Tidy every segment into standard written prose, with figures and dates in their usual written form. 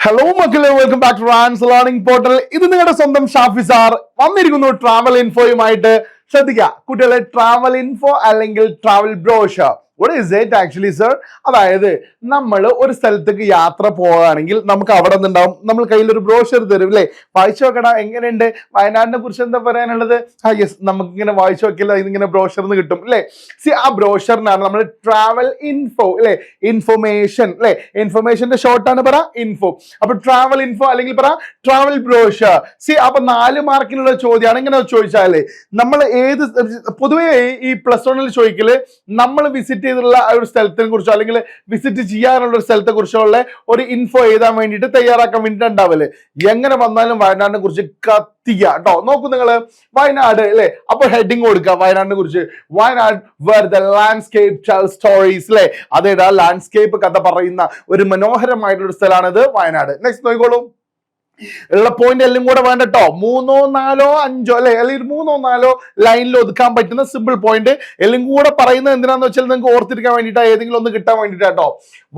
Hello മക്കളെ, welcome back to Rans learning portal. ഇത് നിങ്ങളുടെ സ്വന്തം ഷാഫി സാർ വന്നിരിക്കുന്നു ട്രാവൽ ഇൻഫോയുമായിട്ട്. ശ്രദ്ധിക്കുക കുട്ടികളെ, ട്രാവൽ ഇൻഫോ അല്ലെങ്കിൽ travel brochure, what is it actually sir? അതായത് നമ്മൾ ഒരു സ്ഥലത്തേക്ക് യാത്ര പോവുകയാണെങ്കിൽ നമുക്ക് അവിടെ നിന്നുണ്ടാവും നമ്മൾ കയ്യിൽ ഒരു ബ്രോഷർ തരും അല്ലേ, വായിച്ചു നോക്കടാ എങ്ങനെയുണ്ട്, വയനാടിനെ കുറിച്ച് എന്താ പറയാനുള്ളത്. യെസ്, നമുക്ക് ഇങ്ങനെ വായിച്ചു നോക്കില്ല, ഇതിങ്ങനെ ബ്രോഷറിന്ന് കിട്ടും അല്ലേ. ആ ബ്രോഷറിനാണ് നമ്മൾ ട്രാവൽ ഇൻഫോ അല്ലെ, ഇൻഫോർമേഷൻ അല്ലെ, ഇൻഫോർമേഷന്റെ ഷോർട്ടാണ് പറ ഇൻഫോ. അപ്പൊ ട്രാവൽ ഇൻഫോ അല്ലെങ്കിൽ പറ ട്രാവൽ ബ്രോഷർ. അപ്പൊ 4 മാർക്കിനുള്ള ചോദ്യമാണ്. ഇങ്ങനെ ചോദിച്ചാല് നമ്മൾ ഏത് പൊതുവേ ഈ +1 ചോദിക്കല് നമ്മൾ വിസിറ്റ് ചെയ്തിട്ടുള്ള ഒരു സ്ഥലത്തിനെ കുറിച്ചോ അല്ലെങ്കിൽ വിസിറ്റ് ചെയ്യാനുള്ള ഒരു സ്ഥലത്തെ കുറിച്ചുള്ള ഒരു ഇൻഫോ എഴുതാൻ വേണ്ടിയിട്ട് തയ്യാറാക്കാൻ വേണ്ടിയിട്ട് ഉണ്ടാവല്ലേ. എങ്ങനെ വന്നാലും വയനാടിനെ കുറിച്ച് കത്തിക്കുക കേട്ടോ. നോക്കൂ നിങ്ങള്, വയനാട് അല്ലെ, അപ്പൊ ഹെഡിങ് കൊടുക്കുക വയനാടിനെ കുറിച്ച്, Wayanad where the landscape tell stories അല്ലെ. അതേടാ ലാൻഡ്സ്കേപ്പ് കഥ പറയുന്ന ഒരു മനോഹരമായിട്ടുള്ള സ്ഥലമാണിത് വയനാട്. നെക്സ്റ്റ് നോക്കിക്കോളൂ, ഉള്ള പോയിന്റ് എല്ലാം കൂടെ വേണ്ട കേട്ടോ. 3, 4, 5 അല്ലെ, അല്ലെങ്കിൽ 3, 4 ലൈനിൽ ഒതുക്കാൻ പറ്റുന്ന സിമ്പിൾ പോയിന്റ് എല്ലാം കൂടെ പറയുന്നത് എന്തിനാന്ന് വെച്ചാൽ നിങ്ങൾക്ക് ഓർത്തിരിക്കാൻ വേണ്ടിട്ടാ, ഏതെങ്കിലും ഒന്ന് കിട്ടാൻ വേണ്ടിട്ടാട്ടോ.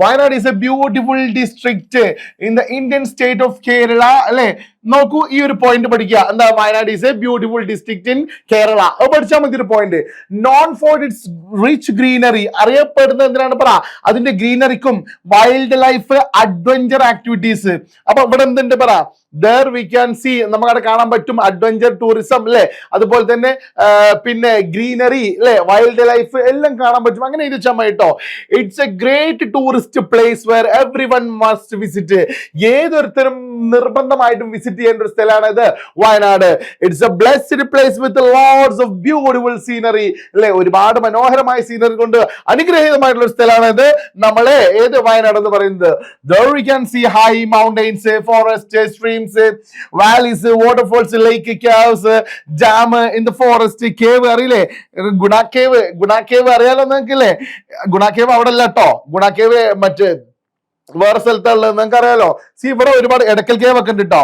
Wayanad is a beautiful district in the Indian state of Kerala അല്ലെ. നോക്കൂ, ഈ ഒരു പോയിന്റ് പഠിക്കുക. എന്താ, Wayanad is a beautiful district in Kerala. അത് പഠിച്ചാൽ മതി ഒരു point. Known for its rich greenery, അറിയപ്പെടുന്നത് എന്തിനാണ് പറ, അതിന്റെ ഗ്രീനറിക്കും വൈൽഡ് ലൈഫ് അഡ്വഞ്ചർ ആക്ടിവിറ്റീസ്. അപ്പൊ ഇവിടെ എന്തുണ്ട് പറ, there we can see, നമുക്കവിടെ കാണാൻ പറ്റും അഡ്വഞ്ചർ ടൂറിസം അല്ലെ, അതുപോലെ തന്നെ പിന്നെ ഗ്രീനറി അല്ലെ, വൈൽഡ് ലൈഫ് എല്ലാം കാണാൻ പറ്റും. അങ്ങനെ ഇത് ചമ്മട്ടോ. It's a great tourist place where everyone must visit. ഏതൊരുത്തരും നിർബന്ധമായിട്ടും വിസിറ്റ് ചെയ്യേണ്ട ഒരു സ്ഥലമാണ് ഇത് Wayanad. It's a blessed place with lots of beautiful scenery അല്ലെ, ഒരുപാട് മനോഹരമായ സീനറി കൊണ്ട് അനുഗ്രഹീതമായിട്ടുള്ള ഒരു സ്ഥലമാണ് ഇത് നമ്മളെ ഏത് വയനാട് എന്ന് പറയുന്നത്. there we can see high mountains, forest, streams, valleys, waterfalls, lake, caves, dam in the forest, cave അറിയില്ലേ, ഗുണ കേവ് അറിയാലോ നിങ്ങൾക്കില്ലേ. ഗുണ കേവ് അവിടെ അല്ല കേട്ടോ, ഗുണ കേവ് മറ്റേ വേറെ സ്ഥലത്തുള്ളത് നിങ്ങൾക്ക് അറിയാലോ. ഇവിടെ ഒരുപാട് എടക്കൽ കേവ് ഒക്കെ ഉണ്ട് കേട്ടോ.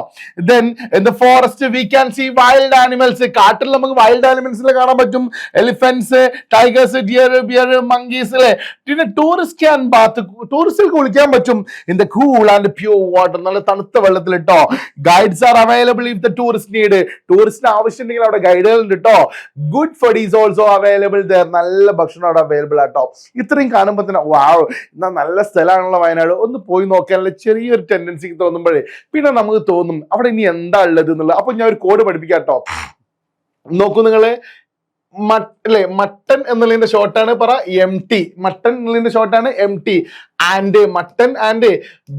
Then in the forest we can see wild animals. കാട്ടിൽ നമുക്ക് വൈൽഡ് ആനിമൽസിനെ കാണാൻ പറ്റും, എലിഫന്റ്സ്, ടൈഗേഴ്സ്, ഡിയർ, മങ്കീസ് അല്ലെ. പിന്നെ ടൂറിസ്റ്റ് ക്യാൻ ബാത്ത്, ടൂറിസ്റ്റിൽ കുളിക്കാൻ പറ്റും in the cool and pure water, നല്ല തണുത്ത വെള്ളത്തിൽ കേട്ടോ. Guides are available if the tourist need, ടൂറിസ്റ്റിന് ആവശ്യം ഉണ്ടെങ്കിൽ അവിടെ ഗൈഡുകൾ ഉണ്ട് കേട്ടോ. Good food is also available there, നല്ല ഭക്ഷണം അവിടെ അവൈലബിൾ ആട്ടോ. ഇത്രയും കാണുമ്പോൾ തന്നെ വാവ്, എന്നാ നല്ല സ്ഥലമാണല്ലോ വയനാട്, ഒന്ന് പോയി നോക്കാനുള്ള ചെറിയൊരു ടെൻഡൻസി തോന്നുമ്പോഴേ പിന്നെ നമുക്ക് തോന്നും അവിടെ ഇനി എന്താ ഉള്ളത് എന്നുള്ളത്. അപ്പൊ ഞാൻ ഒരു കോഡ് പഠിപ്പിക്കാം കേട്ടോ. നോക്കൂ നിങ്ങള്, അല്ലെ മട്ടൻ എന്നുള്ളതിന്റെ ഷോർട്ടാണ് പറ MT. മട്ടൻ എന്നുള്ളതിന്റെ ഷോർട്ടാണ് MT. And mutton and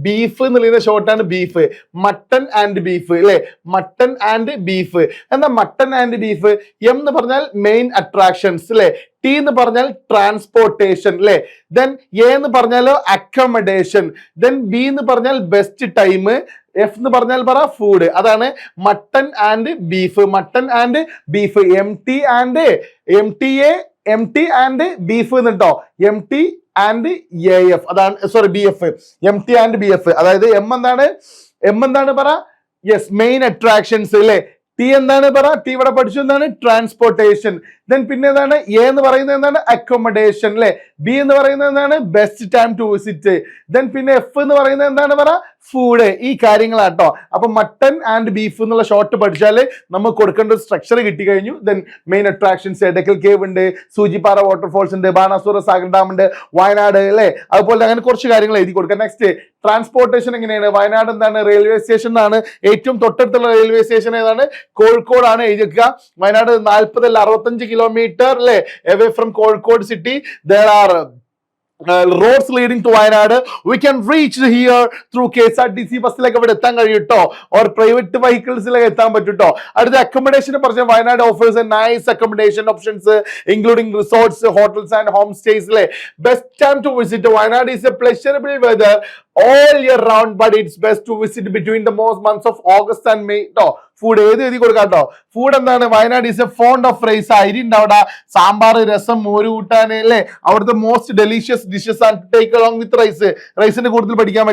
beef എന്നുള്ളതിന്റെ ഷോർട്ടാണ് ബീഫ്. മട്ടൻ ആൻഡ് ബീഫ് അല്ലെ, മട്ടൻ ആൻഡ് ബീഫ്. എന്താ മട്ടൻ ആൻഡ് ബീഫ്? M എന്ന് പറഞ്ഞാൽ മെയിൻ അട്രാക്ഷൻസ് അല്ലെ, T എന്ന് പറഞ്ഞാൽ ട്രാൻസ്പോർട്ടേഷൻ അല്ലെ, ദെൻ A എന്ന് പറഞ്ഞാലോ അക്കോമഡേഷൻ, ദെൻ B എന്ന് പറഞ്ഞാൽ ബെസ്റ്റ് ടൈം, F എന്ന് പറഞ്ഞാൽ പറ ഫുഡ്. അതാണ് mutton and beef. Mutton and beef, MT and beef എന്നിട്ടോ, MT ആൻഡ് AF, അതാണ് sorry BF, MT and BF. അതായത് M എന്താണ് പറ, യെസ് മെയിൻ അട്രാക്ഷൻസ് അല്ലെ. T എന്താണ് പറ, T ഇവിടെ പഠിച്ചു എന്താണ്, ട്രാൻസ്പോർട്ടേഷൻ. ദെൻ പിന്നെ എന്താണ്, A എന്ന് പറയുന്നത് എന്താണ്, അക്കോമഡേഷൻ അല്ലെ. B എന്ന് പറയുന്നത് എന്താണ്, best time to visit. Then പിന്നെ F എന്ന് പറയുന്നത് എന്താണ് പറ, ഫുഡ്. ഈ കാര്യങ്ങളാട്ടോ. അപ്പൊ മട്ടൻ ആൻഡ് ബീഫ് എന്നുള്ള ഷോർട്ട് പഠിച്ചാല് നമുക്ക് കൊടുക്കേണ്ട ഒരു സ്ട്രക്ചർ കിട്ടി കഴിഞ്ഞു. Then main attractions, Edakkal cave ഉണ്ട്, സൂചിപ്പാറ വാട്ടർഫോൾസ് ഉണ്ട്, ബാണാസുര സാഗർ ഡാം ഉണ്ട്, വയനാട് അല്ലെ, അതുപോലെ അങ്ങനെ കുറച്ച് കാര്യങ്ങൾ എഴുതി കൊടുക്കാം. നെക്സ്റ്റ് ട്രാൻസ്പോർട്ടേഷൻ എങ്ങനെയാണ്, വയനാട് എന്താണ് റെയിൽവേ സ്റ്റേഷൻ ആണ്, ഏറ്റവും തൊട്ടടുത്തുള്ള റെയിൽവേ സ്റ്റേഷൻ ഏതാണ്, കോഴിക്കോടാണ് എഴുതിക്കുക. വയനാട് 40 അല്ല 65 കിലോമീറ്റർ അല്ലെ away from Kozhikode city. there are roads leading to Wayanad. We can reach here through KSRTC ബസ്സിലൊക്കെ ഇവിടെ എത്താൻ കഴിയൂട്ടോ, ഓർ പ്രൈവറ്റ് വെഹിക്കിൾസിലൊക്കെ എത്താൻ പറ്റൂട്ടോ. അടുത്ത അക്കോമഡേഷനെ പറഞ്ഞ Wayanad offers nice accommodation options including resorts, hotels and homestays അല്ലെ. Best time to visit Wayanad is a pleasurable weather all year round, but it's best to visit between the most months of August and May ട്ടോ. Food ഏത് എഴുതി കൊടുക്കാം കേട്ടോ. Food എന്താണ്, Wayanad is a font of rice. അരി ഉണ്ട് അവിടെ, സാമ്പാർ, രസം, മോര് കൂട്ടാൻ അല്ലെ, അവിടുത്തെ most delicious dishes and take along with rice. റൈസിന്റെ കൂടുതൽ പിടിക്കാൻ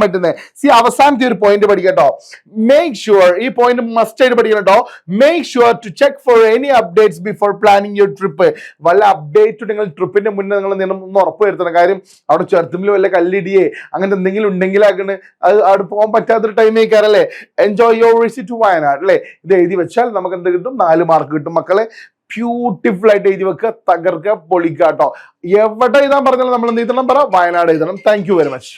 പറ്റുന്നത്. അവസാനത്തെ ഒരു പോയിന്റ് പഠിക്കട്ടോ. മേക്ക് ഷുവർ, ഈ പോയിന്റ് മസ്റ്റ് ആയിട്ട് പഠിക്കണം കേട്ടോ. Make sure to check for any updates before planning your trip. വല്ല അപ്ഡേറ്റ് നിങ്ങൾ ട്രിപ്പിന്റെ മുന്നേ നിങ്ങൾ ഒന്ന് ഉറപ്പ് വരുത്തണം. കാര്യം അവിടെ ചെറുത്തുമ്പിൽ വല്ല കല്ലിടിയേ അങ്ങനെ അങ്ങനത്തെ എന്തെങ്കിലും ഉണ്ടെങ്കിലാക്കണ് അത് അവിടെ പോകാൻ പറ്റാത്തൊരു ടൈം ആയിക്കാരല്ലേ. Enjoy your visit to Wayanad അല്ലേ. ഇത് എഴുതി വെച്ചാൽ നമുക്ക് എന്ത് കിട്ടും? 4 മാർക്ക് കിട്ടും മക്കളെ. ബ്യൂട്ടിഫുൾ ആയിട്ട് എഴുതി വെക്കുക, തകർക്കുക, പൊളിക്കുക കേട്ടോ. എവിടെ എഴുതാൻ പറഞ്ഞാലും നമ്മൾ എന്ത് എഴുതണം? പറ, വയനാട് എഴുതണം. Thank you very much.